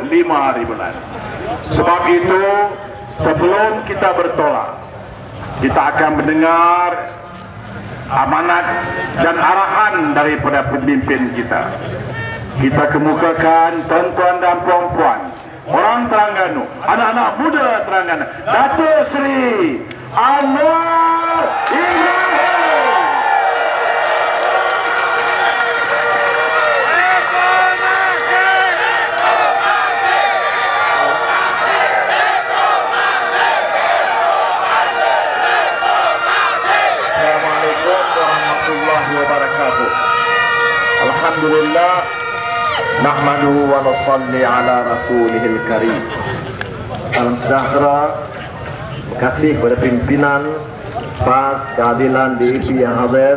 5 hari bulan. Sebab itu, sebelum kita bertolak, kita akan mendengar amanat dan arahan daripada pemimpin kita. Kita kemukakan tuan-tuan dan puan-puan, orang Terengganu, anak-anak muda Terengganu, Datuk Seri Anwar Ibrahim. Alhamdulillah, nahmaduhu wa nusalli ala rasulihil karim. Salam sejahtera, terima kasih kepada pimpinan PAS Keadilan DAP yang hadir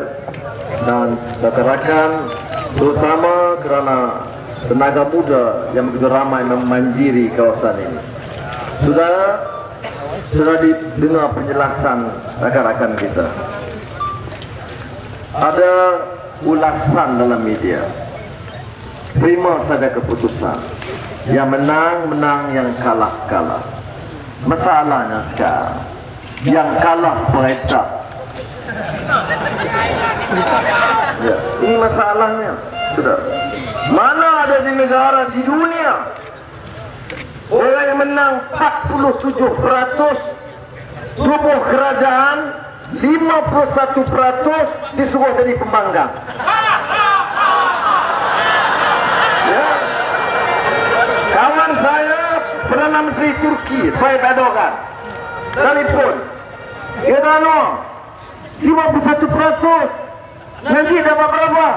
dan rakan-rakan, terutama kerana tenaga muda yang begitu ramai memanjiri kawasan ini. Sudah didengar penjelasan rakan-rakan kita. Ada ulasan dalam media, terima saja keputusan, yang menang menang, yang kalah kalah. Masalahnya sekarang yang kalah beretap. Ya, ini masalahnya. Sudah, mana ada di negara di dunia orang yang menang 47%, tubuh kerajaan 51% disuruh jadi pembanggang. Ya. Kawan saya Perdana Menteri Turki, Tayyip Erdogan, telefon, dia tanya 51%, nanti dapat berapa?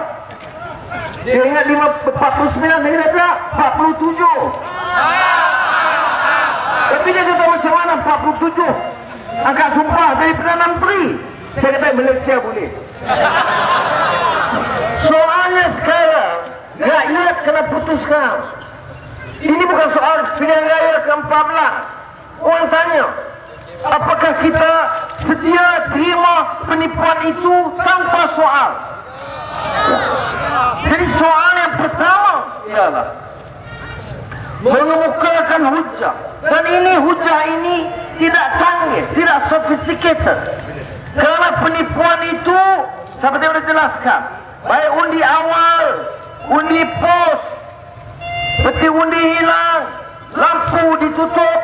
Dia ingat 49, dia ingat tak? 47. Tapi dia kata macam mana 47? Angkat sumpah dari Perdana Menteri. Saya kata Malaysia boleh. Soalnya sekarang rakyat kena putuskan. Ini bukan soal pilihan raya ke-14. Orang tanya, apakah kita sedia terima penipuan itu tanpa soal? Jadi soal yang pertama ialah mengemukakan hujah, dan ini hujah ini tidak canggih, tidak sophisticated. Kerana penipuan itu seperti yang sudah jelaskan, baik undi awal, undi pos, peti undi hilang, lampu ditutup,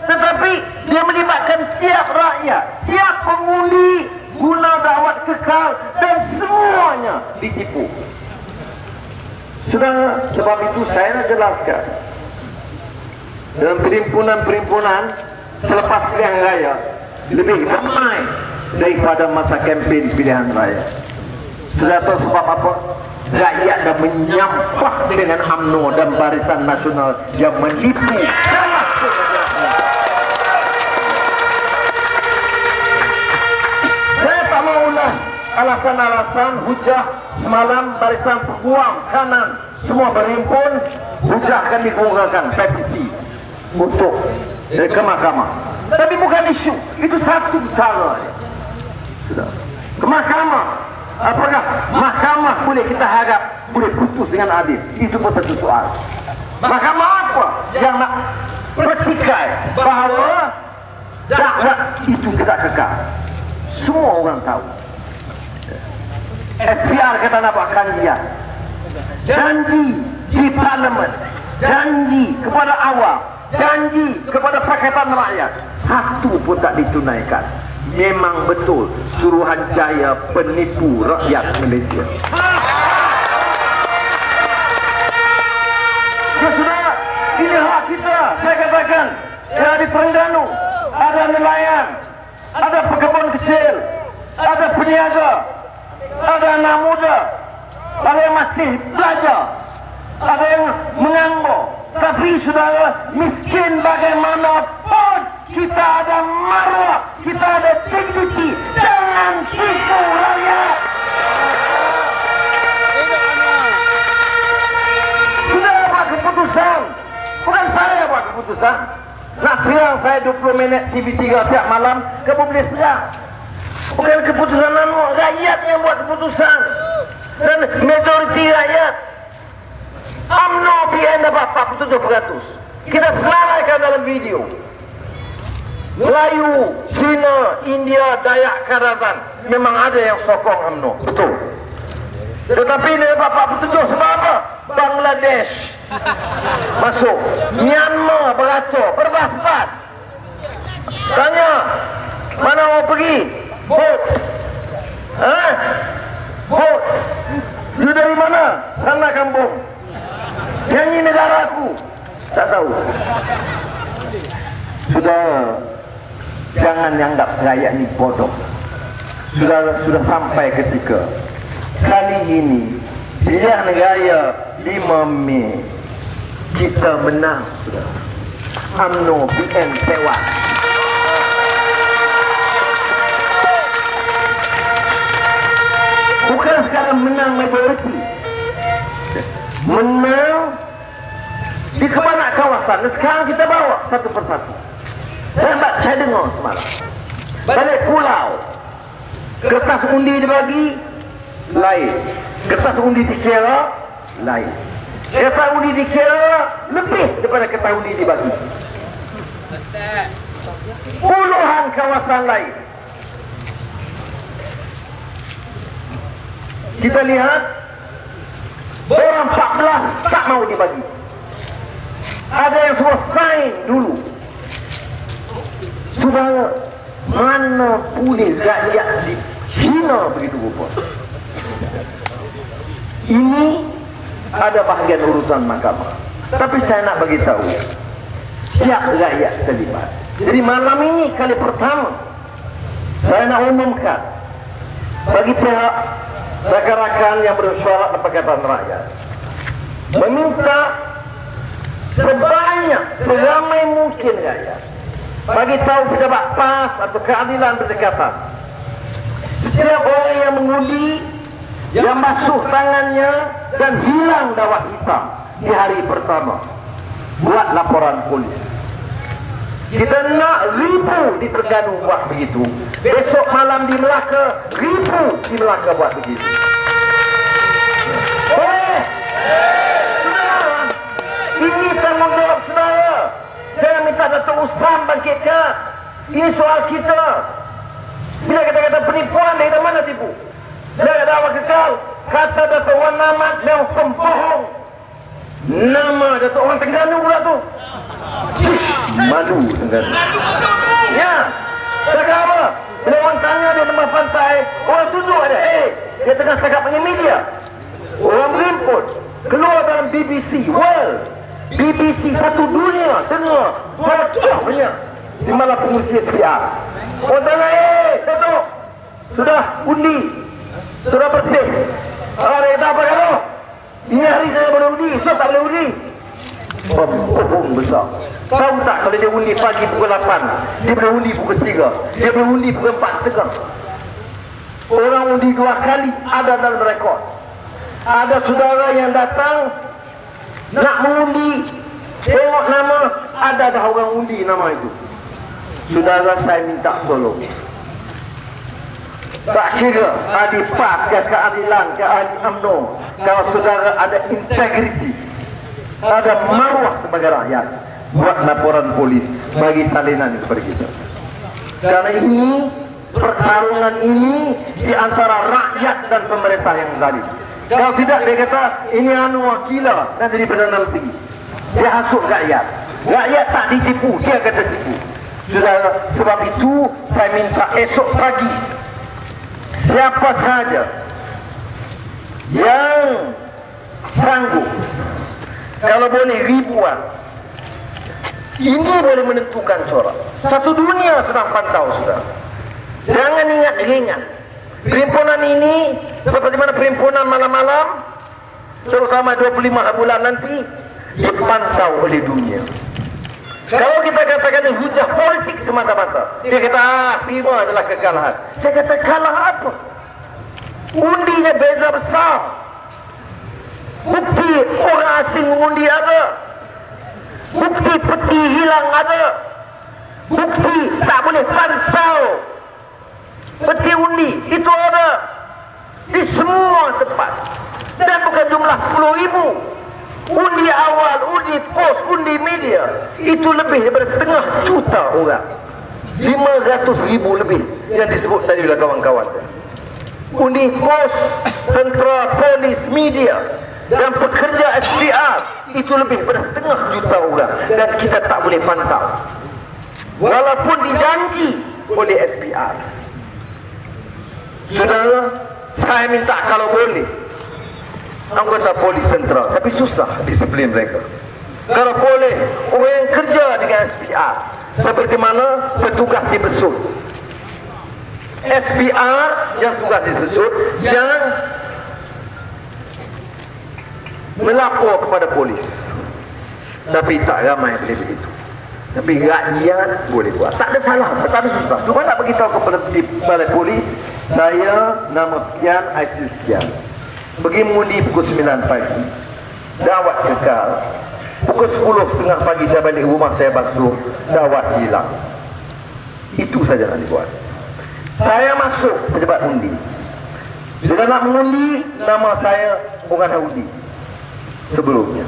tetapi dia melibatkan tiap rakyat, tiap pengundi, guna dakwat kekal, dan semuanya ditipu. Sudah, sebab itu saya nak jelaskan, dalam perhimpunan-perhimpunan selepas pilihan raya lebih ramai daripada masa kempen pilihan raya. Sudah tahu sebab apa? Rakyat dah menyampah dengan UMNO dan Barisan Nasional yang menipu. Saya tak maulah alasan-alasan hujah semalam Barisan Peguam kanan semua berhimpun, hujah akan dikemukakan petisi untuk ke mahkamah. Tapi bukan isu, itu satu cara. Sudah. Ke mahkamah. Apakah mahkamah boleh kita harap boleh putus dengan adil? Itu pun satu soal. Mahkamah apa yang nak pertikai bahawa dakwat itu tidak kekal? Semua orang tahu. SPR kata nak buat kajian, janji di parlimen, janji kepada awam, janji kepada Pakatan Rakyat, satu pun tak ditunaikan. Memang betul Suruhanjaya penipu rakyat Malaysia. Ya sudah, ini hak kita. Saya katakan, di Terengganu ada nelayan, ada pekebun kecil, ada peniaga, ada anak muda, ada yang masih belajar, ada yang menganggur. Tapi saudara, miskin bagaimanapun, kita ada maruah, kita ada dignity. Jangan tipu rakyat. Sudah buat keputusan, bukan saya buat keputusan. Nak serang saya 20 minit TV3 tiap malam, kamu boleh serang. Bukan keputusan rakyat yang buat keputusan. Dan majoriti rakyat UMNO PN dapat 47%. kita senaraikan dalam video. Melayu, Cina, India, Dayak, Kadazan, memang ada yang sokong UMNO, betul. Tetapi ini Bapak petunjuk sebab apa? Bangladesh masuk, Myanmar beratur, berbas-bas. Tanya, mana mau pergi? Vote. Vote. Lu dari mana? Sana kampung. Yang ini negara aku. Tak tahu. Sudah, jangan anggap rakyat ini bodoh. Sudah sampai ketika kali ini pilihan raya 5 Mei kita menang sudah. UMNO PN tewas. Bukan sekarang menang majoriti, menang di kebanyakan kawasan. Sekarang kita bawa satu persatu. Saya dengar semalam balik pulau, kertas undi dibagi lain, kertas undi dikira lain, kertas undi dikira lebih daripada kertas undi dibagi. Puluhan kawasan lain kita lihat orang 14 tak mau dibagi. Ada yang suruh sign dulu. Saudara, mana boleh rakyat dihina begitu rupa? Ini ada bahagian urusan mahkamah. Tapi saya nak bagi tahu, setiap rakyat terlibat. Jadi malam ini kali pertama saya nak umumkan bagi pihak rakan-rakan yang bersuara di Pakatan Rakyat, meminta sebanyak seramai mungkin rakyat bagi tahu pejabat PAS atau keadilan berdekatan. Setiap orang yang mengundi, yang basuh tangannya dan hilang dawat hitam di hari pertama, buat laporan polis. Kita nak ribu di Terengganu buat begitu. Besok malam di Melaka, ribu di Melaka buat begitu. Saudara, ini tanggungjawab saudara. Saya minta Datuk Usam bangkitkan. Ini soal kita. Bila kata-kata penipuan, dari mana tipu? Bila kata awak kekal, kata Datuk Wan Ahmad memang pembohong. Nama Datuk orang Terengganu pula tu. Malu Terengganu. Ya, cakap apa? Bila orang tanya dia tengah pantai, orang tunjuk ada. Dia tengah cakap dengan media. Orang berimpun keluar dalam BBC World, BBC satu dunia dengar bodohnya di malam pengurusi SPR. Orang tanya, Datuk, sudah undi, sudah bersih. Ada kata apa kalau? Ini hari saya boleh undi, so tak boleh undi. Pembom besar. Tahu tak kalau dia undi pagi pukul 8, dia boleh undi pukul 3, dia boleh undi pukul 4.30. Orang undi 2 kali ada dalam rekod. Ada saudara yang datang nak mengundi, tengok nama, ada dah orang undi nama itu. Saudara, saya minta tolong. Tak kira ahli PAS ke keadilan ke ahli UMNO, kalau saudara ada integriti, ada maruah sebagai rakyat, buat laporan polis bagi salinan kepada kita. Karena ini pertarungan ini di antara rakyat dan pemerintah yang zalim. Kalau tidak, dia kata ini anu wakila dan jadi Perdana Menteri. Dia hasut rakyat. Rakyat tak ditipu, dia kata tipu. Saudara, sebab itu saya minta esok pagi siapa saja yang sanggup, kalau boleh ribuan, ini boleh menentukan corak. Satu dunia sedang pantau, saudara. Jangan ingat ringan. Perhimpunan ini seperti mana perhimpunan malam-malam, terutama 25 bulan nanti, dipantau oleh dunia. Kalau kita katakan ini hujah politik semata-mata, dia kata, terima adalah kekalahan. Saya kata, kalah apa? Undinya beza besar. Bukti orang asing mengundi ada. Bukti peti hilang ada. Bukti tak boleh pantau peti undi itu ada di semua tempat. Dan bukan jumlah 10.000. Undi awal, undi pos, undi media. media itu lebih daripada setengah juta orang, 500,000 lebih yang disebut tadi oleh kawan-kawan. Undi pos, tentera, polis, media dan pekerja SPR itu lebih daripada setengah juta orang, dan kita tak boleh pantau walaupun dijanji oleh SPR. Saudara, saya minta kalau boleh anggota polis, tentera, tapi susah disiplin mereka. Kalau boleh orang yang kerja dengan SPR, seperti mana petugas di besut, SPR yang tugas di besut yang melapor kepada polis. Tapi tak ramai boleh begitu. Tapi rakyat boleh buat. Tak ada salah, tak ada susah. Cuma nak beritahu kepada di balai polis, saya nama sekian, IC sekian, pergi mengundi pukul 9 pagi, dawat kekal. Pukul 10.30 pagi saya balik rumah, saya basuh, dawat hilang. Itu saja nak dibuat. Saya masuk pejabat undi. Bila nak mengundi, nama saya bukan undi. Sebelumnya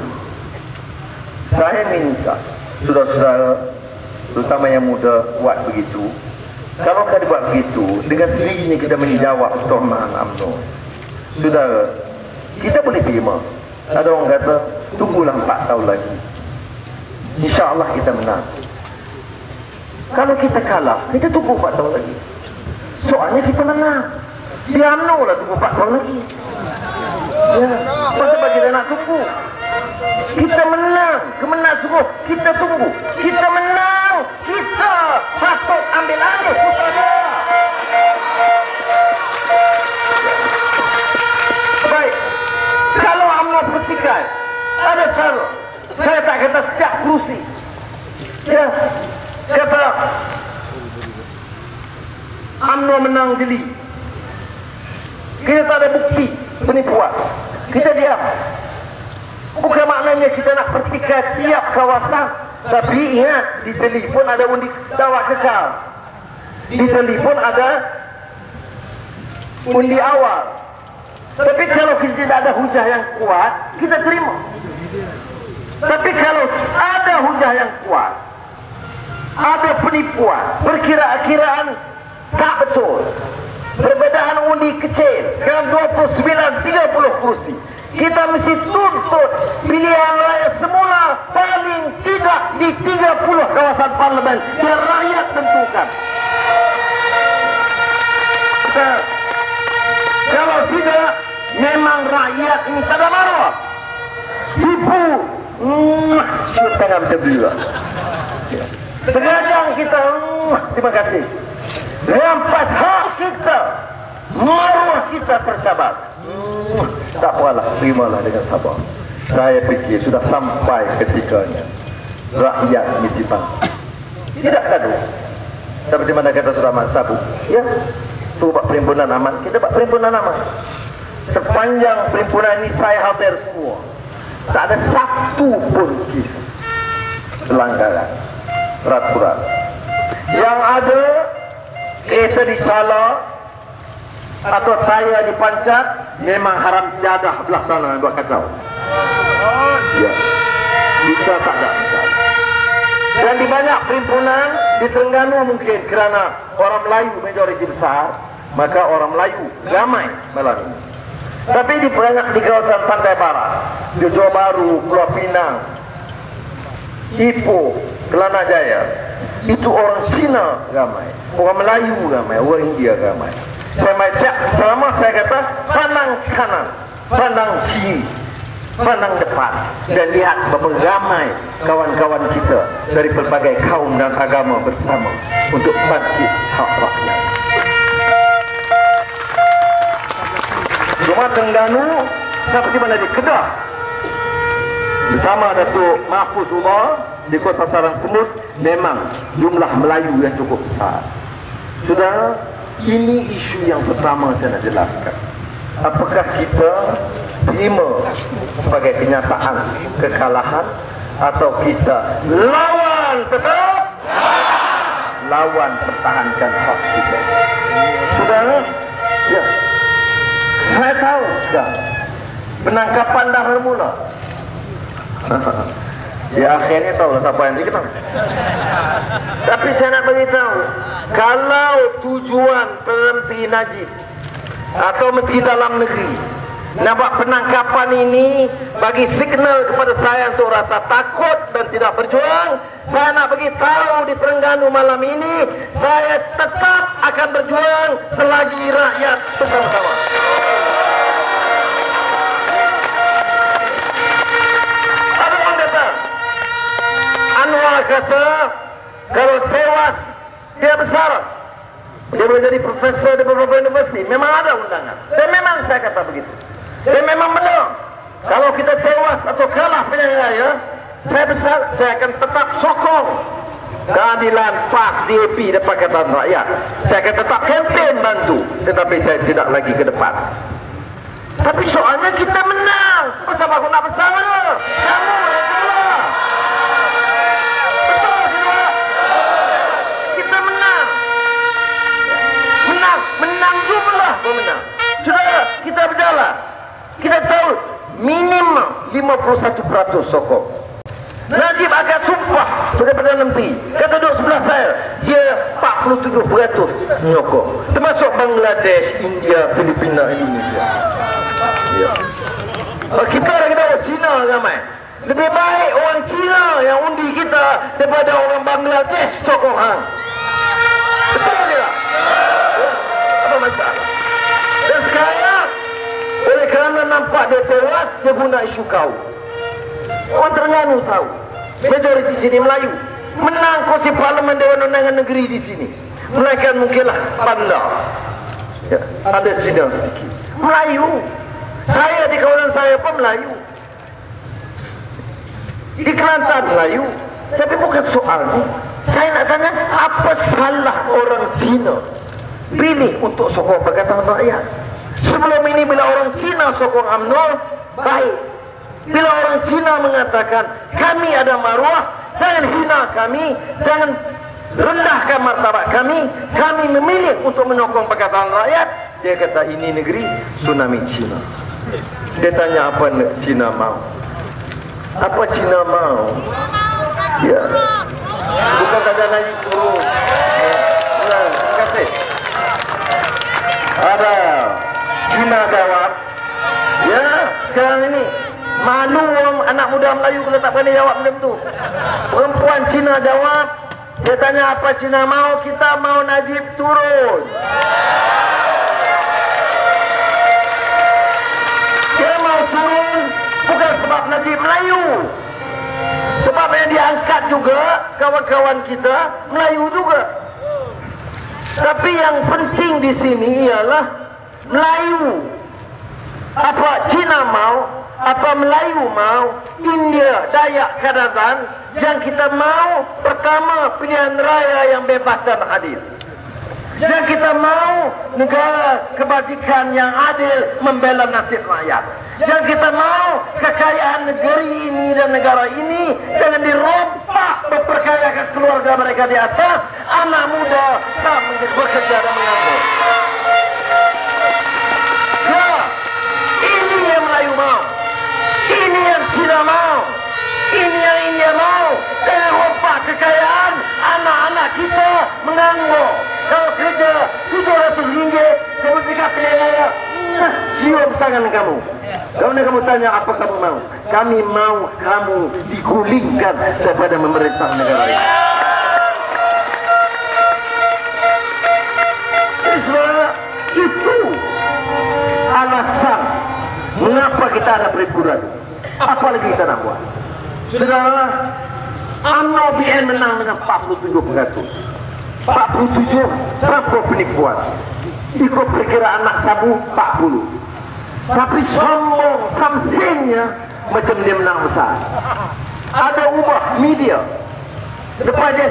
saya minta saudara-saudara, terutama yang muda, buat begitu. Kalau kita buat begitu, dengan sendirinya kita menjawab permohonan UMNO. Saudara, kita boleh terima. Ada orang kata, tunggulah 4 tahun lagi, InsyaAllah kita menang. Kalau kita kalah, kita tunggu 4 tahun lagi. Soalnya kita menang. Di UMNO lah tunggu 4 tahun lagi. Ya, sebab kita nak tunggu. Kita menang, kemenang sungguh. Kita tunggu, kita menang. Kita patut ambil alih putranya. Baik, kalau UMNO pertikai, ada cara. Saya tak kata setiap kerusi, ya, kata UMNO menang jeli, kita tak ada bukti penipuan, kita diam. Bukan maknanya kita nak pertikai tiap kawasan. Tapi ingat, di telefon ada undi dawat kekal, di telefon ada undi awal. Tapi kalau kita tidak ada hujah yang kuat, kita terima. Tapi kalau ada hujah yang kuat, ada penipuan, perkiraan tak betul, perbezaan undi kecil, sekarang 29, 30 kursi, kita mesti tuntut pilihan raya semula paling tidak di 30 kawasan parlimen yang rakyat tentukan. Kalau tidak, memang rakyat ini tak ada marah, tipu, cium tangan terbelah, terkadang kita terima kasih, rampas hak kita, maruah kita tercabar. Tak apalah, terimalah dengan sabar. Saya fikir sudah sampai ketikanya rakyat mesti pantang, tidak gaduh. Seperti mana kata Surah Mas-Sabu, ya, tu buat perhimpunan aman, kita buat perhimpunan aman. Sepanjang perhimpunan ini saya hadir semua, tak ada satu pun kes pelanggaran peraturan. Yang ada kereta dicala atau saya dipancat, memang haram jadah belah sana buat kacau. Ya, kita tak ada masalah. Dan di banyak perhimpunan di Terengganu mungkin kerana orang Melayu majoriti besar, maka orang Melayu ramai malam ini. Tapi di banyak di kawasan pantai barat, di Johor Bahru, Pulau Pinang, Ipoh, Kelana Jaya, itu orang Cina ramai, orang Melayu ramai, orang India ramai. Selama saya kata pandang kanan, pandang kiri, pandang depan, dan lihat berapa ramai kawan-kawan kita dari berbagai kaum dan agama bersama untuk bangkit hak rakyat. Cuma Terengganu seperti mana di Kedah, bersama Datuk Mahfuz Umar di Kota Sarang Semut, memang jumlah Melayu yang cukup besar. Sudah, ini isu yang pertama saya nak jelaskan. Apakah kita terima sebagai kenyataan kekalahan, atau kita lawan tetap? Lawan, pertahankan hak kita. Saudara, ya, saya tahu sekarang penangkapan dah bermula. Ya akhirnya tahu lah siapa yang dikenal. Tapi saya nak beritahu, kalau tujuan Perdana Menteri Najib atau Menteri Dalam Negeri nak buat penangkapan ini bagi signal kepada saya untuk rasa takut dan tidak berjuang, saya nak bagi tahu di Terengganu malam ini, saya tetap akan berjuang selagi rakyat bersama-sama. Anwar kata kalau tewas dia besar, dia boleh jadi profesor di beberapa universiti. Memang ada undangan, dan memang saya kata begitu, dan memang benar. Kalau kita tewas atau kalah pilihan raya, saya besar, saya akan tetap sokong keadilan PAS DAP dan Pakatan Rakyat. Saya akan tetap kempen bantu, tetapi saya tidak lagi ke depan. Tapi soalnya kita menang, masa aku nak bersalah? Kamu yang salah. Menang jumlah pemenang. Sudah kita berjalan. Kita tahu minimum 51% sokong. Najib akan sumpah sebagai Perdana Menteri. Kata duduk sebelah saya, dia 47% menyokong. Termasuk Bangladesh, India, Filipina, Indonesia. Ya. Kita tahu Cina ramai. Lebih baik orang Cina yang undi kita daripada orang Bangladesh sokong hang. Betul tidak? Masalah. Dan sekarang oleh kerana nampak dia tewas, dia guna isu kau. Orang Terengganu tahu majoriti sini Melayu, menang kursi parlimen Dewan Undangan Negeri di sini, melainkan mungkinlah Bandar ya, ada sidang sedikit Melayu. Saya di kawasan saya pun Melayu, di Kelantan Melayu. Tapi bukan soal ini. Saya nak tanya, apa salah orang Cina pilih untuk sokong Pakatan Rakyat? Sebelum ini bila orang Cina sokong UMNO, baik. Bila orang Cina mengatakan kami ada maruah, jangan hina kami, jangan rendahkan martabat kami, kami memilih untuk menyokong Pakatan Rakyat. Dia kata ini negeri tsunami Cina. Dia tanya apa Cina mau? Apa Cina mau? Ya, bukan kata Najib turun. Terima kasih. Ada Cina jawab, ya sekarang ini malu orang anak muda Melayu kalau tak berani jawab macam tu. Perempuan Cina jawab, dia tanya apa Cina mau, kita mau Najib turun. Dia mau turun bukan sebab Najib Melayu, sebab yang diangkat juga kawan-kawan kita Melayu juga. Tapi yang penting di sini ialah Melayu. Apa Cina mau, apa Melayu mau, India, Dayak, Kadazan, yang kita mau pertama pilihan raya yang bebas dan adil. Yang kita mau negara kebajikan yang adil membela nasib rakyat. Yang kita mau kekayaan negeri ini dan negara ini jangan dirompak memperkayakan keluarga mereka di atas, anak muda tak bekerja dan menganggur. Ya, ini yang Melayu mau, ini yang Cina mau, ini yang India mau. Jangan rompak kekayaan anak-anak kita menganggur. Kalau kerja RM700, kamu dikasih raya, cium tangan kamu. Kalau kamu tanya apa kamu mau, kami mau kamu digulingkan daripada memerintah negara ini. Sebab itu alasan mengapa kita ada perhiburan. Apa lagi kita nak buat? Saudara, UMNO BN menang dengan 47%. 47 tanpa penipuan. Ikut perkiraan Mak Sabu 40. Tapi sombong samsingnya macam dia menang besar. Ada ubah media, lepas dia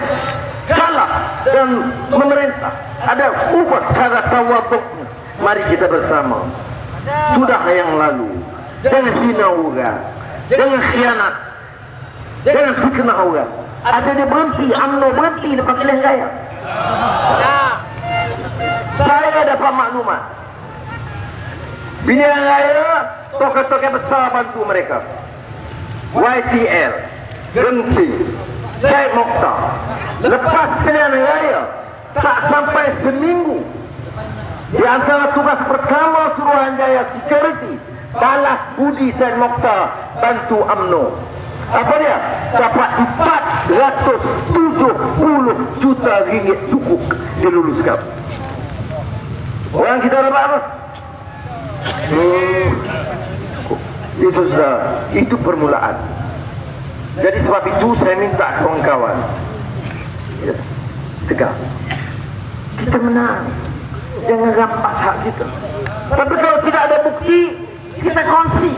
kalah dan memerintah, ada ubah cara tawaduknya. Mari kita bersama. Sudah yang lalu, jangan hina orang, jangan khianat, jangan fitnah orang. Ada dia berhenti, UMNO berhenti lepas pilihan raya. Saya dapat maklumat, pilihan raya tokoh-tokoh besar bantu mereka. YTL, Genting, Syed Mokhtar. Lepas pilihan raya, tak sampai seminggu, di antara tugas pertama Suruhanjaya Security, balas budi Syed Mokhtar bantu UMNO. Apa dia? Dapat 470 juta ringgit sukuk diluluskan. Orang kita dapat apa? Itu sudah, itu permulaan. Jadi sebab itu saya minta kawan-kawan, ya, tegak. Kita menang, jangan rampas hak kita. Tapi kalau tidak ada bukti, kita kongsi.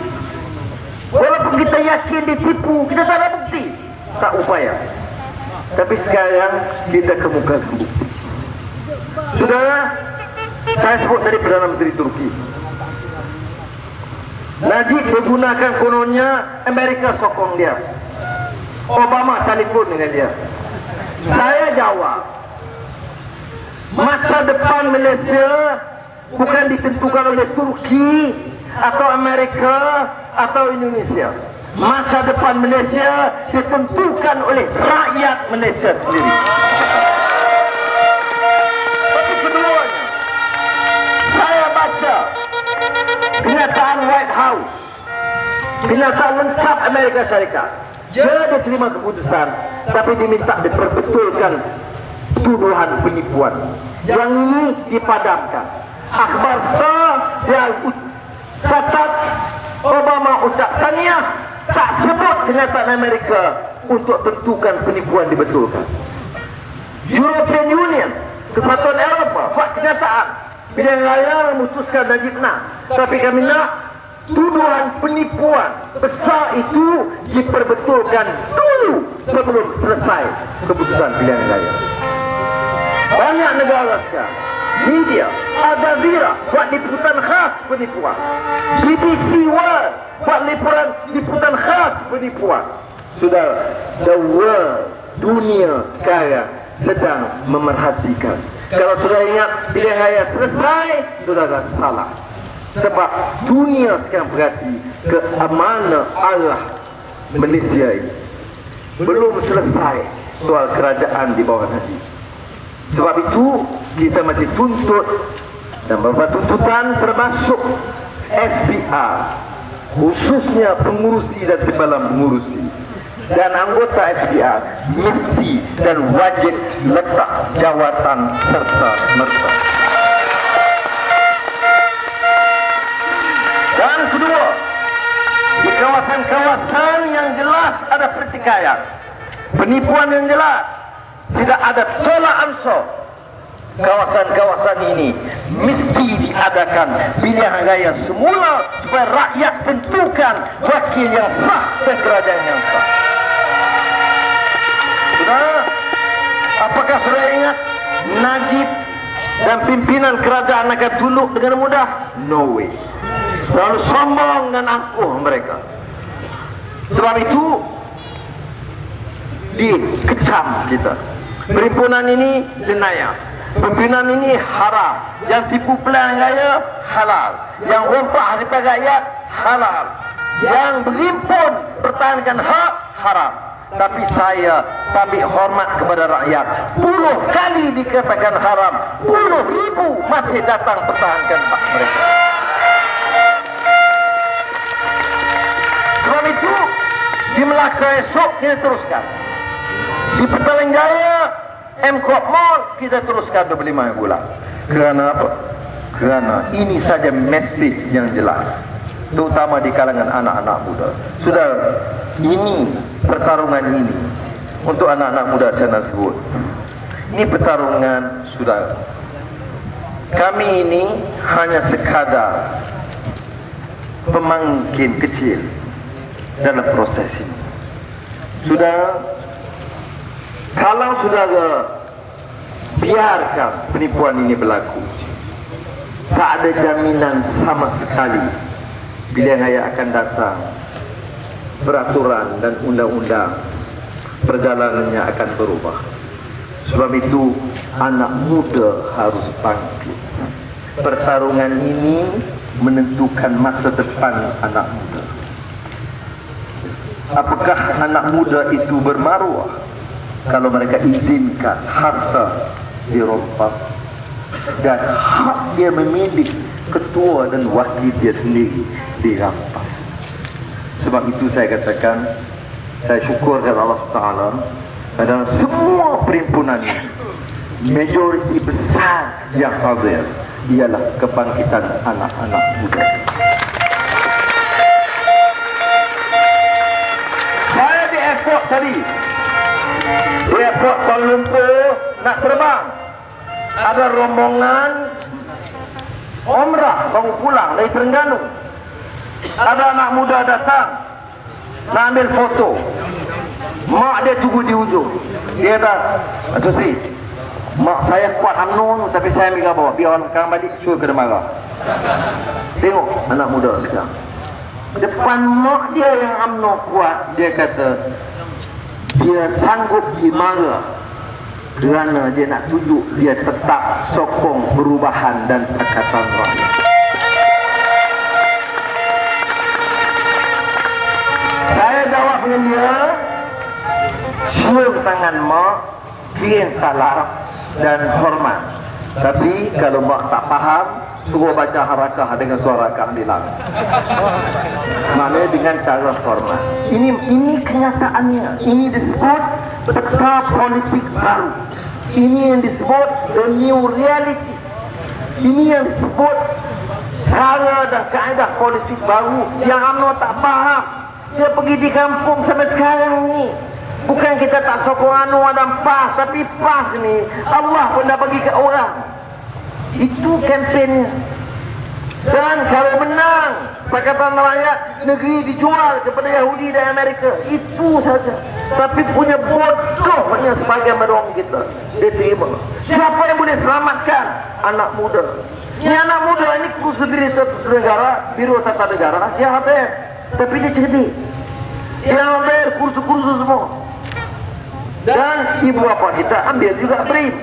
Walaupun kita yakin ditipu, kita tak ada bukti, tak upaya. Tapi sekarang kita kemukakan bukti. Saudara, saya sebut tadi Perdana Menteri Turki. Najib menggunakan kononnya Amerika sokong dia. Obama telefon dengan dia. Saya jawab, masa depan Malaysia bukan ditentukan oleh Turki atau Amerika atau Indonesia. Masa depan Malaysia ditentukan oleh rakyat Malaysia sendiri. Tapi keduanya, saya baca kenyataan White House, kenyataan lengkap Amerika Syarikat. Dia diterima keputusan, tapi diminta diperbetulkan tuduhan penipuan. Yang ini dipadamkan. Akhbar Star dia catat Obama ucap tahniah, tak sebut kenyataan Amerika untuk tentukan penipuan dibetulkan. European Union, Kesatuan Eropah, buat kenyataan. Pilihan raya memutuskan Najib nak, tapi kami nak tuduhan penipuan besar itu diperbetulkan dulu sebelum selesai keputusan pilihan raya. Banyak negara sekarang, media, Al Jazeera buat liputan khas penipuan, BBC World buat liputan khas penipuan. Sudah, the world, dunia sekarang sedang memerhatikan. Kalau sudah ingat pilihan raya selesai, sudah salah. Sebab dunia sekarang perhati ke mana arah Malaysia ini. Belum selesai soal kerajaan di bawah Najib. Sebab itu kita masih tuntut, dan beberapa tuntutan termasuk SPR, khususnya pengurusi dan timbalan pengurusi dan anggota SPR mesti dan wajib letak jawatan serta merta. Dan kedua, di kawasan-kawasan yang jelas ada pertikaian, penipuan yang jelas, tidak ada tolak ansur, kawasan-kawasan ini mesti diadakan pilihan raya semula supaya rakyat tentukan wakil yang sah dan kerajaan yang sah. Saudara, apakah saudara ingat Najib dan pimpinan kerajaan akan tunduk dengan mudah? No way. Terlalu sombong dan angkuh mereka. Sebab itu dikecam kita. Perhimpunan ini jenayah, pimpinan ini haram, yang tipu pilihan raya halal, yang rompak harta rakyat halal, yang berhimpun pertahankan hak haram. Tapi saya tabik hormat kepada rakyat. 10 kali dikatakan haram, 10,000 masih datang pertahankan hak mereka. Sebab itu di Melaka esok kita teruskan, di Petaling Jaya M-Corp Mall kita teruskan 25 bulan. Kerana apa? Kerana ini saja mesej yang jelas, terutama di kalangan anak-anak muda. Sudah, ini pertarungan ini untuk anak-anak muda saya nak sebut. Ini pertarungan sudah. Kami ini hanya sekadar pemangkin kecil dalam proses ini. Sudah, kalau saudara biarkan penipuan ini berlaku, tak ada jaminan sama sekali pilihan raya akan datang, peraturan dan undang-undang perjalanannya akan berubah. Sebab itu anak muda harus bangkit. Pertarungan ini menentukan masa depan anak muda. apakah anak muda itu bermaruah kalau mereka izinkan harta dirompak dan hak dia memilih ketua dan wakil dia sendiri dirampas? Sebab itu saya katakan, saya syukur kepada Allah SWT dalam semua perhimpunan ini, majoriti besar yang hadir ialah kebangkitan anak-anak muda. Saya di airport tadi, di airport Kuala Lumpur nak terbang, ada rombongan umrah baru pulang dari Terengganu. Ada anak muda datang nak ambil foto, mak dia tunggu di ujung. Dia kata, Encik Sri, mak saya kuat UMNO tapi saya ambil gambar, biar orang sekarang balik suruh kena marah. Tengok anak muda sekarang, depan mak dia yang UMNO kuat, dia kata dia sanggup dimarah kerana dia nak tunjuk dia tetap sokong perubahan dan Pakatan Rakyat. Saya jawab dengan dia, cium tangan mak, kirim salam dan hormat. Tapi kalau mak tak faham, suruh baca harakah dengan suara keadilan. Maknanya dengan cara hormat. Ini kenyataannya. Ini disebut peta politik baru. Ini yang disebut the new reality. Ini yang disebut cara dan kaedah politik baru yang UMNO tak faham. Dia pergi di kampung sampai sekarang ni. Bukan kita tak sokong UMNO dan PAS, tapi PAS ni Allah pun dah bagi ke orang. Itu kempen. Dan kalau menang Pakatan Rakyat, negeri dijual kepada Yahudi dan Amerika. Itu saja. Tapi punya bodohnya sebagian orang kita, dia terima. Siapa yang boleh selamatkan? Anak muda. Ini anak muda ini kursus diri negara, Biro Tata Negara, dia habis. Tapi dia cerdik. Dia ambil kursus-kursus semua. Dan ibu bapa kita ambil juga BRIM.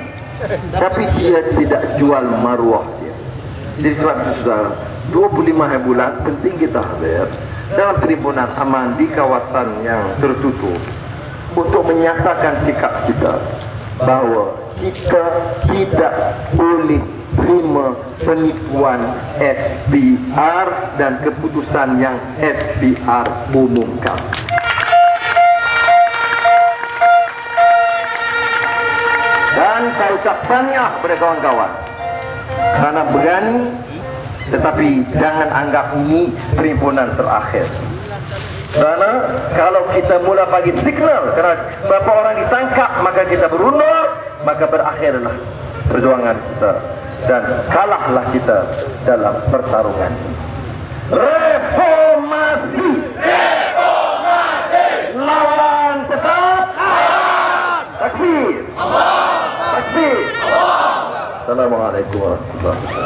Tapi dia tidak jual maruah dia. Jadi sebab itu saudara, 25 bulan penting kita hadir dalam perhimpunan aman di kawasan yang tertutup untuk menyatakan sikap kita bahawa kita tidak boleh terima penipuan SPR dan keputusan yang SPR umumkan. Dan saya ucap tahniah kepada kawan-kawan kerana berani, tetapi jangan anggap ini perhimpunan terakhir. Kerana kalau kita mula bagi signal kerana berapa orang ditangkap, maka kita berundur, maka berakhirlah perjuangan kita dan kalahlah kita dalam pertarungan ini. Reformasi, reformasi, lawan tetap takbir, takbir. Assalamualaikum warahmatullahi wabarakatuh.